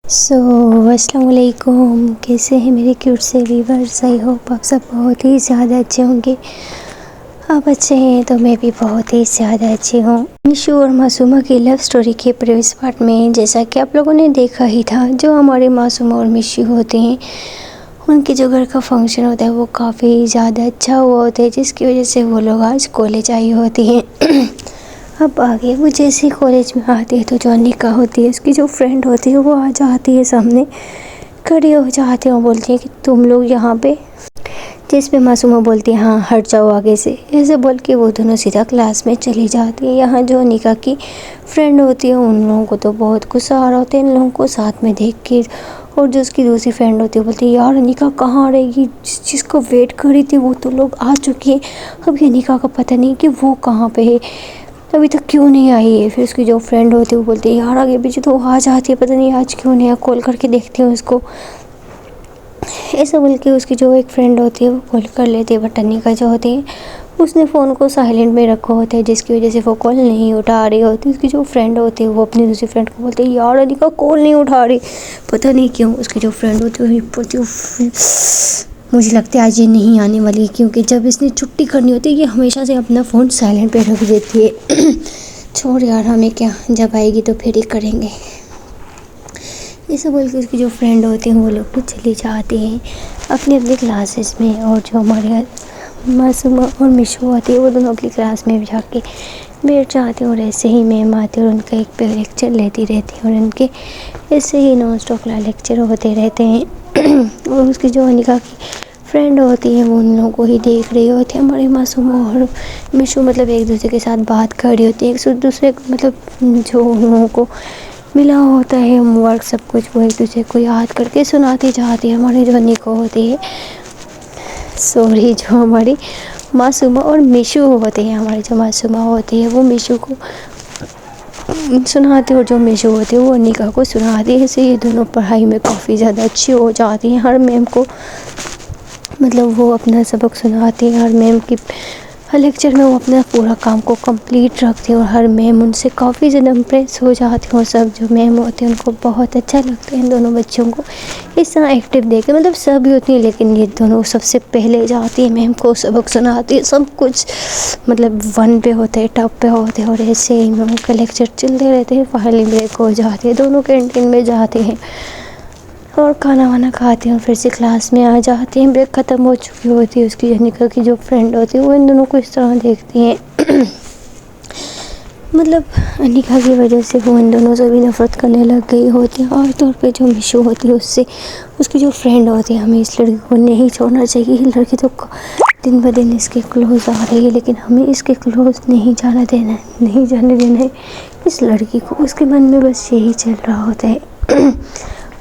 अस्सलाम वालेकुम। कैसे हैं मेरे क्यूट से व्यूअर्स। आई होप आप सब बहुत ही ज़्यादा अच्छे होंगे। आप अच्छे हैं तो मैं भी बहुत ही ज़्यादा अच्छी हूँ। मिशू और मासूमा की लव स्टोरी के प्रीवियस पार्ट में जैसा कि आप लोगों ने देखा ही था, जो हमारे मासूमा और मिशू होते हैं उनके जो घर का फंक्शन होता है वो काफ़ी ज़्यादा अच्छा हुआ होता है, जिसकी वजह से वो लोग आज कॉलेज आई होती हैं। अब आगे वो जैसे कॉलेज में आती है तो जो अनिका होती है, उसकी जो फ्रेंड होती है, वो आ जाती है, सामने खड़ी हो जाती है और बोलती है कि तुम लोग यहाँ पे। जिस पे मासूमा बोलती है हाँ हट जाओ आगे से। ऐसे बोल के वो दोनों सीधा क्लास में चली जाती है। यहाँ जो अनिका की फ्रेंड होती है उन लोगों को तो बहुत गुस्सा आ रहा होता है इन लोगों को साथ में देख के। और जो उसकी दूसरी फ्रेंड होती है बोलती है यार अनिका कहाँ रहेगी, जिस चीज़ को वेट कर रही थी वो तो लोग आ चुके हैं, अब ये अनिका का पता नहीं कि वो कहाँ पे है, अभी तक क्यों नहीं आई है। फिर उसकी जो फ्रेंड होती है वो बोलती है यार आगे पीछे तो आ जाती है, पता नहीं आज क्यों नहीं, कॉल करके देखती हूँ उसको। ऐसा बोल के उसकी जो एक फ्रेंड होती है वो कॉल कर लेती है, बट अनिका जो होती है उसने फ़ोन को साइलेंट में रखा होता है, जिसकी वजह से वो कॉल नहीं उठा रही होती। उसकी जो फ्रेंड होती है वो अपनी दूसरी फ्रेंड को बोलती है यार अनिका कॉल नहीं उठा रही, पता नहीं क्यों। उसकी जो फ्रेंड होती है बोलती है मुझे लगता है आज ये नहीं आने वाली, क्योंकि जब इसने छुट्टी करनी होती है ये हमेशा से अपना फ़ोन साइलेंट पे रख देती है। छोड़ यार हमें क्या, जब आएगी तो फिर ही करेंगे। ऐसा बोल के उसकी जो फ्रेंड होती हैं वो लोग भी चली जाती हैं अपनी अपनी क्लासेस में। और जो हमारे मासूमा और मिशू होती है वो दोनों अपनी क्लास में जाके बैठ जाते हैं। और ऐसे ही मैम आती है और उनका एक पे लेक्चर लेती रहती है और उनके ऐसे ही नॉन स्टॉप लेक्चर होते रहते हैं। और उसकी जो अनिका की फ्रेंड होती है वो उन लोगों को ही देख रही होती है। हमारी मासूमा और मिशू मतलब एक दूसरे के साथ बात कर रही होती है, एक दूसरे मतलब जो उन लोगों को मिला होता है होमवर्क सब कुछ वो एक दूसरे को याद करके सुनाती जाती है। हमारी जो अनिका होती है सॉरी जो हमारी मासूमा और मिशू होते हैं, हमारी जो मासूमा होती है वो मिशू को सुनाती है और जो मिशू होती है वो अनिका को सुनाती है। इससे ये दोनों पढ़ाई में काफ़ी ज़्यादा अच्छी हो जाती हैं। हर मैम को मतलब वो अपना सबक सुनाती है, हर मैम की हर लेक्चर में वो अपना पूरा काम को कंप्लीट रखती है और हर मैम उनसे काफ़ी ज़्यादा इम्प्रेस हो जाती है। और सब जो मैम होते हैं उनको बहुत अच्छा लगता है इन दोनों बच्चों को इस तरह एक्टिव देख के। मतलब सभी होती हैं लेकिन ये दोनों सबसे पहले जाती है मैम को सबक सुनाती है, सब कुछ मतलब वन पे होते हैं, टॉप पे होते हैं। और ऐसे इन लोगों के लेक्चर चलते रहते हैं, फाइनली ब्रेक हो जाते हैं, दोनों कैंटीन में जाते हैं और खाना वाना खाते हैं और फिर से क्लास में आ जाते हैं। ब्रेक ख़त्म हो चुकी होती है। उसकी अनिका की जो फ्रेंड होती है वो इन दोनों को इस तरह देखती हैं मतलब अनिका की वजह से वो इन दोनों से भी नफरत करने लग गई होती है। और तौर पे जो मिशू होती है उससे उसकी जो फ्रेंड होती है, हमें इस लड़की को नहीं छोड़ना चाहिए, ये लड़की तो दिन ब दिन इसके क्लोज़ आ रही है, लेकिन हमें इसके क्लोज़ नहीं जाने देना है, नहीं जाने देना है इस लड़की को। उसके मन में बस यही चल रहा होता है।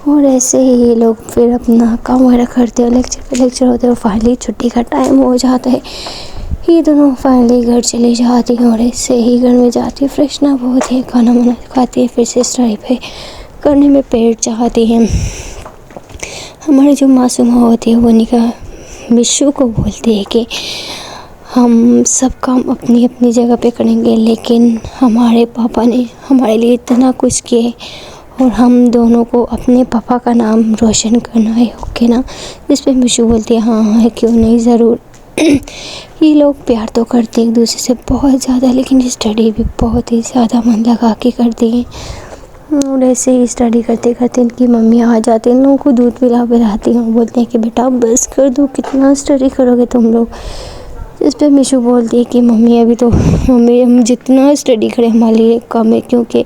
और ऐसे ही ये लोग फिर अपना काम वगैरह करते हैं, लेक्चर पे लेक्चर होते हैं और फाइनली छुट्टी का टाइम हो जाता है। ये दोनों फाइनली घर चले जाती हैं और ऐसे ही घर में जाती है, फ्रेशन अप होती है, खाना वाना खाती है, फिर से स्टडी पे करने में बैठ जाती हैं। हमारी जो मासूमा होती है वो अनिका मिशू को बोलती है कि हम सब काम अपनी अपनी जगह पे करेंगे, लेकिन हमारे पापा ने हमारे लिए इतना कुछ किया और हम दोनों को अपने पापा का नाम रोशन करना है, ओके ना। जिस पे मिशू बोलती है हाँ हाँ क्यों नहीं ज़रूर। ये लोग प्यार तो करते हैं एक दूसरे से बहुत ज़्यादा, लेकिन स्टडी भी बहुत ही ज़्यादा मन लगा के करते हैं। और ऐसे ही स्टडी करते करते इनकी मम्मी आ जाती है, इन लोगों को दूध पिलाती हैं और बोलते हैं कि बेटा बस कर दो, कितना स्टडी करोगे तुम लोग। इस पर मिशू बोलती है कि मम्मी अभी तो हम जितना स्टडी करें हमारे लिए कम है, क्योंकि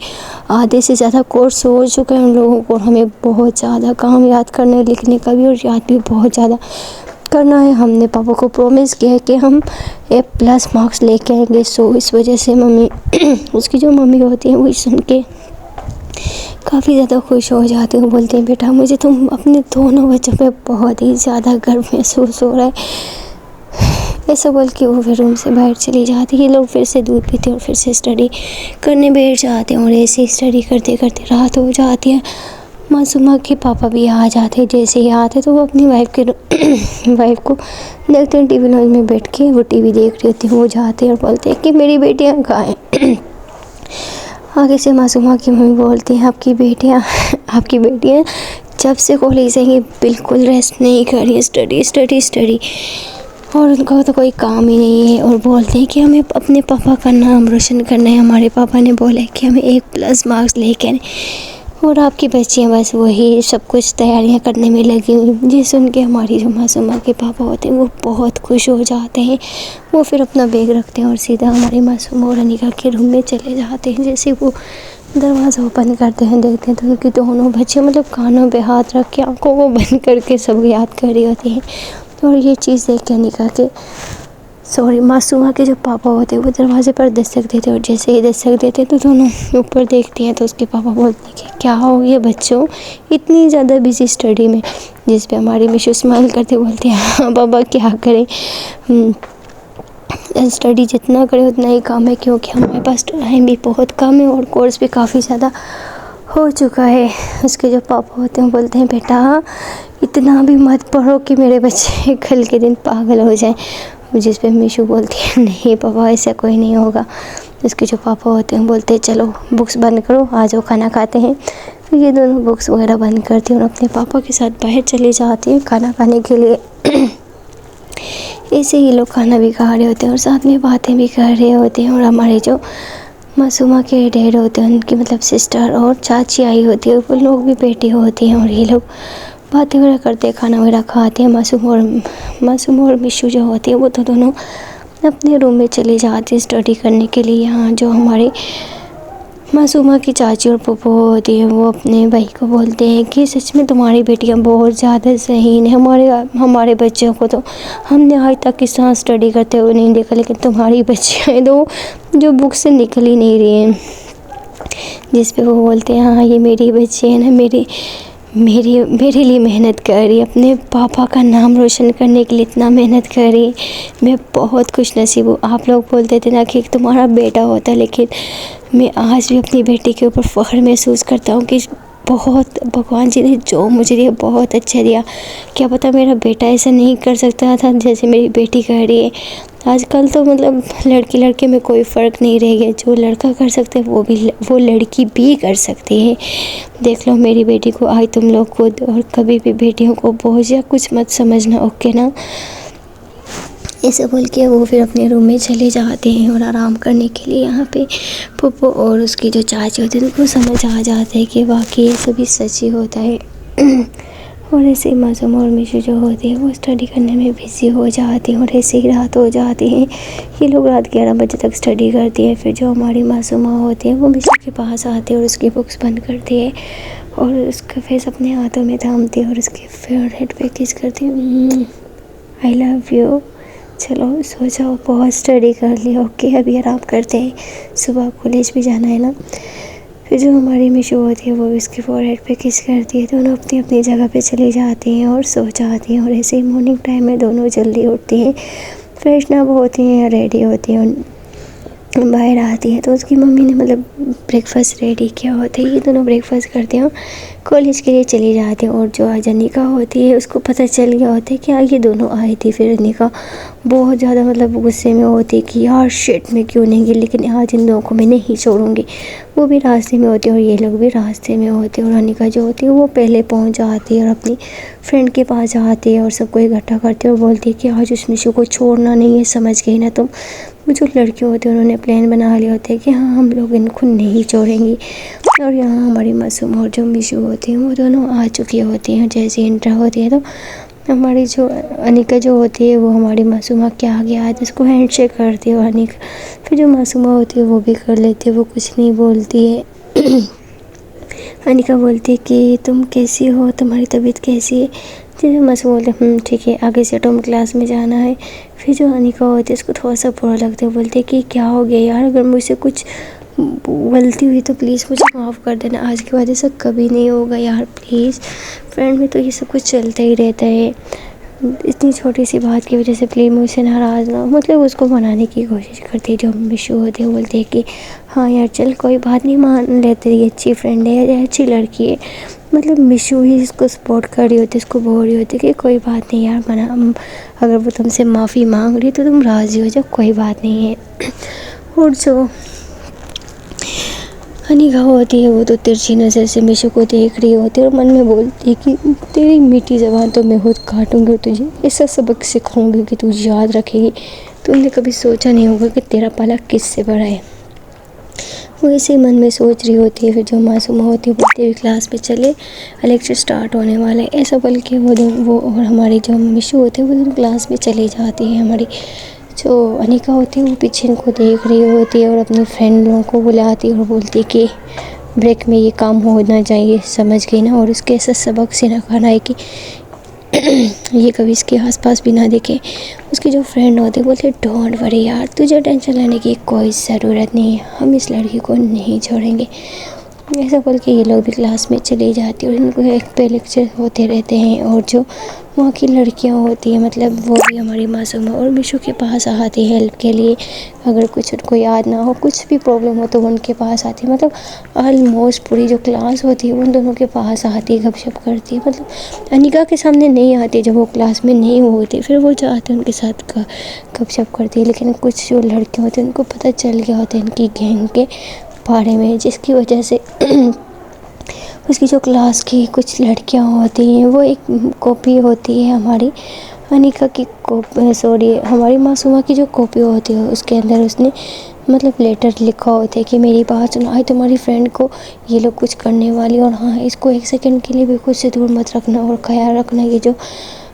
आधे से ज़्यादा कोर्स हो चुका है उन लोगों को और हमें बहुत ज़्यादा काम याद करने लिखने का भी और याद भी बहुत ज़्यादा करना है। हमने पापा को प्रॉमिस किया है कि हम A+ मार्क्स लेके आएंगे। सो इस वजह से मम्मी उसकी जो मम्मी होती है वो सुन के काफ़ी ज़्यादा खुश हो जाते हैं। बोलते हैं बेटा मुझे तुम अपने दोनों बच्चों पे बहुत ही ज़्यादा गर्व महसूस हो रहा है। ऐसा बोल के वो फिर रूम से बाहर चली जाती है। लोग फिर से दूध पीते और फिर से स्टडी करने बैठ जाते हैं और ऐसे ही स्टडी करते करते रात हो जाती है। मासूमा के पापा भी आ जाते हैं, जैसे ही आते तो वो अपनी वाइफ को देखते हैं टीवी लॉन्च में बैठ के वो टीवी देख रही होती है। वो जाते हैं और बोलते हैं कि मेरी बेटियाँ कहाँ हैं। आगे से मासूमा की मम्मी बोलती हैं आपकी बेटियाँ जब से कॉलेज आई हैं बिल्कुल रेस्ट नहीं कर रही है, स्टडी स्टडी स्टडी, और उनका तो कोई काम ही नहीं है। और बोलते हैं कि हमें अपने पापा का नाम रोशन करना है, हमारे पापा ने बोला है कि हमें 1+ मार्क्स लेके आने, और आपकी बच्चियाँ बस वही सब कुछ तैयारियां करने में लगी हुई। जी सुन के हमारी जो मासूमा के पापा होते हैं वो बहुत खुश हो जाते हैं। वो फिर अपना बैग रखते हैं और सीधा हमारी मासूमा और अनिका के रूम में चले जाते हैं। जैसे वो दरवाज़ा ओपन करते हैं देखते हैं तो उनकी दोनों बच्चियाँ मतलब कानों पे हाथ रख के आंखों को बंद करके सब याद कर रही होती हैं। और ये चीज़ देख के अनिका के मासूमा के जो पापा होते हैं वो दरवाजे पर दस्तक देते, और जैसे ही दस्तक देते तो दोनों ऊपर देखती हैं तो उसके पापा बोलते हैं कि क्या हो गया बच्चों, इतनी ज़्यादा बिजी स्टडी में। जिस पे हमारी मिशू स्माइल करते बोलते हैं हाँ पापा क्या करें, स्टडी जितना करें उतना ही कम है, क्योंकि हमारे पास टाइम भी बहुत कम है और कोर्स भी काफ़ी ज़्यादा हो चुका है। उसके जो पापा होते हैं बोलते हैं बेटा इतना भी मत पढ़ो कि मेरे बच्चे कल के दिन पागल हो जाएं। जिस पे मिशू बोलती है नहीं पापा ऐसा कोई नहीं होगा। उसके जो पापा होते हैं बोलते हैं चलो बुक्स बंद करो आ जाओ खाना खाते हैं। तो ये दोनों बुक्स वगैरह बंद करती हैं और अपने पापा के साथ बाहर चले जाती हैं खाना खाने के लिए। ऐसे ही लोग खाना भी खा रहे होते हैं और साथ में बातें भी कर रहे होते हैं। और हमारे जो मासूमा के डैड होते हैं उनकी मतलब सिस्टर और चाची आई होती है, वो लोग भी बैठे होते हैं और ये लोग बातें वगैरह करते हैं, खाना वगैरह खाते हैं। मासूम और मिशू जो होती है वो तो दोनों अपने रूम में चले जाते हैं स्टडी करने के लिए। यहाँ जो हमारे मासूमा की चाची और पप्पू होती है वो अपने भाई को बोलते हैं कि सच में तुम्हारी बेटियाँ बहुत ज़्यादा सही हैं, हमारे बच्चों को तो हमने आज तक किस तरह स्टडी करते हुए नहीं देखा, लेकिन तुम्हारी बच्चियाँ तो जो बुक से निकल ही नहीं रही हैं। जिस पे वो बोलते हैं हाँ ये मेरी बच्ची है ना, मेरे लिए मेहनत कर रही है, अपने पापा का नाम रोशन करने के लिए इतना मेहनत कर रही है। मैं बहुत खुश नसीब हूँ। आप लोग बोलते थे ना कि तुम्हारा बेटा होता, लेकिन मैं आज भी अपनी बेटी के ऊपर फ़ख्र महसूस करता हूँ कि बहुत भगवान जी ने जो मुझे दिया बहुत अच्छा दिया। क्या पता मेरा बेटा ऐसा नहीं कर सकता था जैसे मेरी बेटी कर रही है। आजकल तो मतलब लड़की लड़के में कोई फ़र्क नहीं रह गया, जो लड़का कर सकते हैं वो लड़की भी कर सकती है। देख लो मेरी बेटी को, आज तुम लोग खुद और कभी भी बेटियों को बोझ या कुछ मत समझना, ओके ना। ऐसे बोल के वो फिर अपने रूम में चले जाते हैं और आराम करने के लिए। यहाँ पे पप्पू और उसकी जो चाची होती है उनको समझ आ जाता है कि वाकई ये सभी सच ही होता है। और ऐसे ही मासूम और मिशू जो होती है वो स्टडी करने में बिज़ी हो जाती हैं और ऐसे ही रात हो जाती है। ये लोग रात 11 बजे तक स्टडी करती है। फिर जो हमारी मासूमा होती है वो मिशू के पास आती है और उसकी बुक्स बंद करती है और उसका फेस अपने हाथों में थामती है और उसके फोरहेड पे किस करती है, आई लव यू, चलो सो जाओ, बहुत स्टडी कर लिया, ओके अभी आराम करते हैं, सुबह कॉलेज भी जाना है ना। फिर जो हमारी मिशू होती है वो इसके फोरहेड पे किस करती है, दोनों अपनी अपनी जगह पे चली जाती हैं और सो जाती हैं। और ऐसे ही मॉर्निंग टाइम में दोनों जल्दी उठती हैं, फ्रेशन अप होती हैं, रेडी होती हैं, बाहर आती है तो उसकी मम्मी ने मतलब ब्रेकफास्ट रेडी किया होता है। ये दोनों ब्रेकफास्ट करते हैं, कॉलेज के लिए चली जाती हैं। और जो आज अनिका होती है उसको पता चल गया होता है कि ये दोनों आई थी। फिर अनिका बहुत ज़्यादा मतलब गुस्से में होती है कि यार शिट में क्यों नहीं गई, लेकिन आज इन दोनों को मैं नहीं छोड़ूंगी। वो भी रास्ते में होती है और ये लोग भी रास्ते में होते हैं। और अनिका जो होती है वो पहले पहुँच जाती है और अपनी फ्रेंड के पास जाती है और सबको इकट्ठा करती है और बोलती है कि आज उस मिशू को छोड़ना नहीं है, समझ गई ना तुम। जो लड़कियों होती हैं उन्होंने प्लान बना लिया होता है कि हाँ हम लोग इनको नहीं छोड़ेंगे। और यहाँ हमारी मासूम और जो मिशू होती हैं वो दोनों आ चुकी होती हैं। जैसे इंटर होती है तो हमारी जो अनिका जो होती है वो हमारी मासूमा के आगे आती है, उसको हैंड शेक करती है और अनिका फिर जो मासूमा होती है वो भी कर लेती है, वो कुछ नहीं बोलती है। अनिका बोलती है कि तुम कैसी हो, तुम्हारी तबीयत कैसी है। जैसे मासूम बोलते ठीक है, आगे से तुम क्लास में जाना है। फिर जो अनिका होती है उसको थोड़ा सा बुरा लगता है, बोलते है कि क्या हो गया यार, अगर मुझसे कुछ गलती हुई तो प्लीज़ मुझे माफ़ कर देना, आज के बाद ऐसा कभी नहीं होगा यार प्लीज़। फ्रेंड में तो ये सब कुछ चलता ही रहता है, इतनी छोटी सी बात की वजह से प्लीज़ मुझसे नाराज़ ना हो। मतलब उसको मनाने की कोशिश करती है। जो मिशू होती है बोलती है कि हाँ यार चल कोई बात नहीं, मान लेते, ये अच्छी फ्रेंड है, ये अच्छी लड़की है। मतलब मिशू ही इसको सपोर्ट कर रही होती है, इसको बोल रही होती है कि कोई बात नहीं यार, मना, अगर वो तुमसे माफ़ी मांग रही तो तुम राज़ी हो जाओ, कोई बात नहीं है। और जो अनिका होती है वो तो तिरछी नज़र से मीशू को देख रही होती है और मन में बोलती है कि तेरी मीठी ज़बान तो मैं खुद काटूंगी और तुझे ऐसा सबक सिखाऊंगी कि तू याद रखेगी। तुमने कभी सोचा नहीं होगा कि तेरा पाला किससे बड़ा है। वो इसी मन में सोच रही होती है। फिर जो मासूमा होती है बोलती है क्लास में चले, लेक्चर स्टार्ट होने वाला है। ऐसा बोल के वो और हमारी जो मीशू होती है वो दोनों क्लास में चली जाती है। हमारी जो अनिका होती है वो पीछे इनको देख रही होती है और अपनी फ्रेंड लोगों को बुलाती है और बोलती है कि ब्रेक में ये काम होना चाहिए, समझ गई ना, और इसके ऐसा सबक सिखाना है कि ये कभी इसके आसपास भी ना देखे। उसकी जो फ्रेंड होती है बोलती डोंट वरी यार, तुझे टेंशन लेने की कोई ज़रूरत नहीं है, हम इस लड़की को नहीं छोड़ेंगे। ऐसा बोल के ये लोग भी क्लास में चली जाती है और इनको एक पे लेक्चर होते रहते हैं। और जो वहाँ की लड़कियाँ होती हैं मतलब वो भी हमारी मासूमा और मीशू के पास आती है हेल्प के लिए। अगर कुछ उनको याद ना हो, कुछ भी प्रॉब्लम हो तो वो उनके पास आती है। मतलब ऑलमोस्ट पूरी जो क्लास होती है उन दोनों के पास आती है, गपशप करती है। मतलब अनिका के सामने नहीं आती जब वो क्लास में नहीं होती, फिर वो जाते हैं उनके साथ गपशप करती है। लेकिन कुछ जो लड़कियाँ होती हैं उनको पता चल गया होता है इनकी गैंग के बारे में, जिसकी वजह से उसकी जो क्लास की कुछ लड़कियां होती हैं वो एक कॉपी होती है हमारी अनिका की हमारी मासूमा की जो कॉपी होती है उसके अंदर उसने मतलब लेटर लिखा होता है कि मेरी बात सुनो, आई तुम्हारी फ्रेंड को ये लोग कुछ करने वाली, और हाँ इसको एक सेकंड के लिए भी खुद से दूर मत रखना और ख्याल रखना ये जो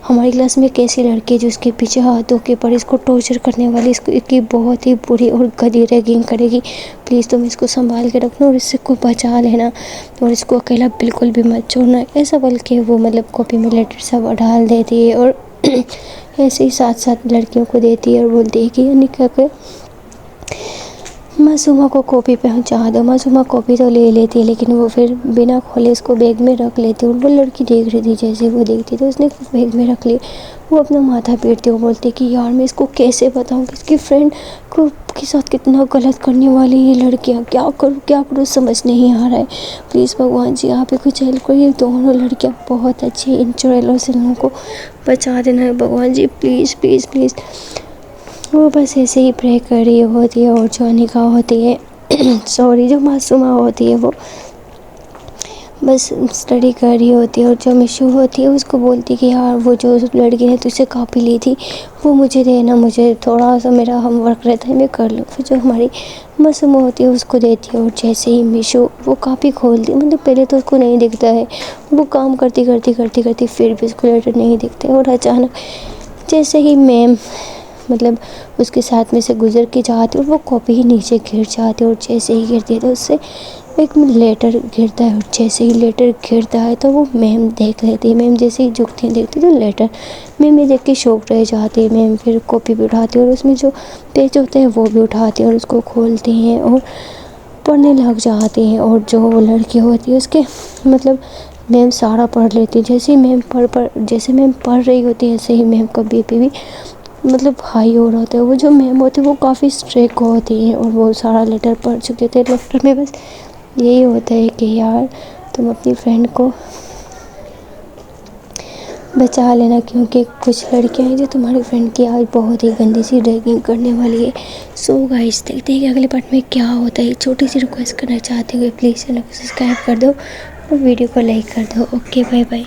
हमारी क्लास में कैसी लड़की है जो उसके पीछे हाथ धो के पर इसको टॉर्चर करने वाली, इसकी बहुत ही बुरी और गंदी रैगिंग करेगी। प्लीज़ तुम इसको संभाल के रखना और इससे को बचा लेना और इसको अकेला बिल्कुल भी मत छोड़ना। ऐसा बोल के वो मतलब कॉपी में लेटर सब डाल देती है और ऐसे ही साथ साथ लड़कियों को देती है और बोलती है कि अनिका के मासूमा को कॉपी पहुंचा दो। मासूमा कॉपी तो ले लेती है लेकिन वो फिर बिना खोले उसको बैग में रख लेती है। और वो लड़की देख रही थी, जैसे वो देखती तो उसने बैग में रख ली। वो अपना माथा पीटती है, बोलती कि यार मैं इसको कैसे बताऊं कि इसकी फ्रेंड को के साथ कितना गलत करने वाली ये लड़कियां, क्या करूँ समझ नहीं आ रहा है। प्लीज़ भगवान जी आप ही कुछ हेल्प करिए। दोनों लड़कियाँ बहुत अच्छी इन चुड़ैलों से लोगों को बचा देना है भगवान जी, प्लीज़ प्लीज़ प्लीज़। वो बस ऐसे ही प्रे कर रही होती है। और जो अनिका होती है सॉरी जो मासूमा होती है वो बस स्टडी कर रही होती है। और जो मीशू होती है उसको बोलती है कि यार वो जो लड़की ने तुझसे कॉपी ली थी वो मुझे देना, मुझे थोड़ा सा मेरा होमवर्क रहता है मैं कर लूँ। फिर जो हमारी मासूमा होती है उसको देती है और जैसे ही मीशू वो कॉपी खोलती है, मतलब पहले तो उसको नहीं दिखता है, वो काम करती फिर भी उसको लेटर नहीं दिखता है। और अचानक जैसे ही मैम मतलब उसके साथ में से गुजर के जाती है और वो कॉपी ही नीचे गिर जाती है। और जैसे ही गिरती है तो उससे एक लेटर गिरता है और जैसे ही लेटर गिरता है तो वो मैम देख लेती है। मैम जैसे ही झुकती है देखती है तो लेटर मैम ये देख के शौक रह जाती है। मैम फिर कॉपी भी उठाती है और उसमें जो पेज होते हैं वो भी उठाती है और उसको खोलती हैं और पढ़ने लग जाती हैं। और जो वो लड़की होती है उसके मतलब मैम सारा पढ़ लेती है। जैसे ही मैम पढ़ रही होती है ऐसे ही मैम का बीपी भी मतलब हाई हो रहा होता है। वो जो मैम होती है वो काफ़ी स्ट्रिक्ट होती है और वो सारा लेटर पढ़ चुके थे। लेटर में बस यही होता है कि यार तुम अपनी फ्रेंड को बचा लेना, क्योंकि कुछ लड़कियां हैं जो तुम्हारी फ्रेंड की आज बहुत ही गंदी सी रैगिंग करने वाली है। सो गाइस देखते हैं कि अगले पार्ट में क्या होता है। छोटी सी रिक्वेस्ट करना चाहते हुए प्लीज़ चैनल को सब्सक्राइब कर दो और वीडियो को लाइक कर दो। Okay bye bye.